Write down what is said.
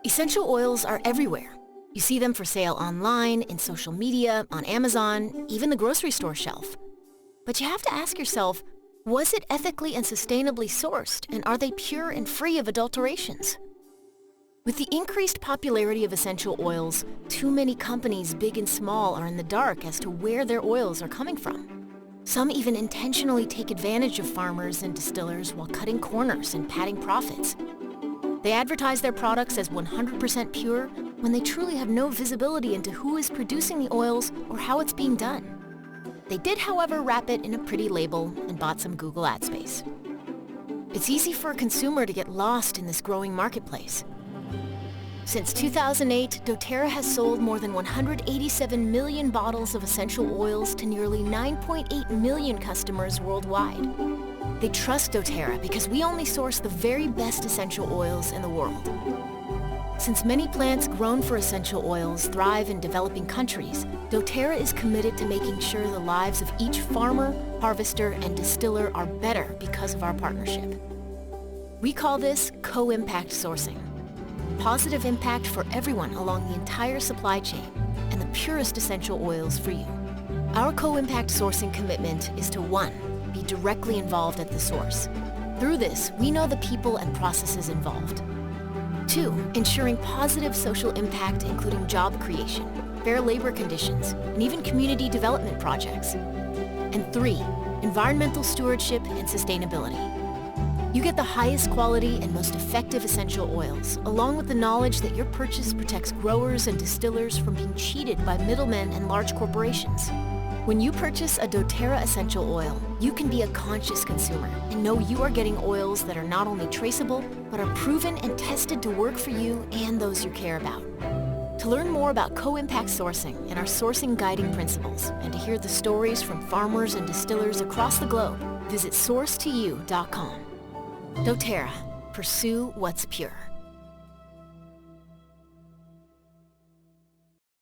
Essential oils are everywhere. You see them for sale online, in social media, on Amazon, even the grocery store shelf. But you have to ask yourself, was it ethically and sustainably sourced, and are they pure and free of adulterations? With the increased popularity of essential oils, too many companies, big and small, are in the dark as to where their oils are coming from. Some even intentionally take advantage of farmers and distillers while cutting corners and padding profits. They advertise their products as 100% pure when they truly have no visibility into who is producing the oils or how it's being done. They did, however, wrap it in a pretty label and bought some Google ad space. It's easy for a consumer to get lost in this growing marketplace. Since 2008, doTERRA has sold more than 187 million bottles of essential oils to nearly 9.8 million customers worldwide. They trust doTERRA because we only source the very best essential oils in the world. Since many plants grown for essential oils thrive in developing countries, doTERRA is committed to making sure the lives of each farmer, harvester, and distiller are better because of our partnership. We call this co-impact sourcing. Positive impact for everyone along the entire supply chain, and the purest essential oils for you. Our co-impact sourcing commitment is to 1, be directly involved at the source. Through this, we know the people and processes involved. 2, ensuring positive social impact, including job creation, fair labor conditions, and even community development projects. And 3, environmental stewardship and sustainability. You get the highest quality and most effective essential oils, along with the knowledge that your purchase protects growers and distillers from being cheated by middlemen and large corporations. When you purchase a doTERRA essential oil, you can be a conscious consumer and know you are getting oils that are not only traceable, but are proven and tested to work for you and those you care about. To learn more about co-impact sourcing and our sourcing guiding principles, and to hear the stories from farmers and distillers across the globe, visit sourcetoyou.com. doTERRA. Pursue what's pure.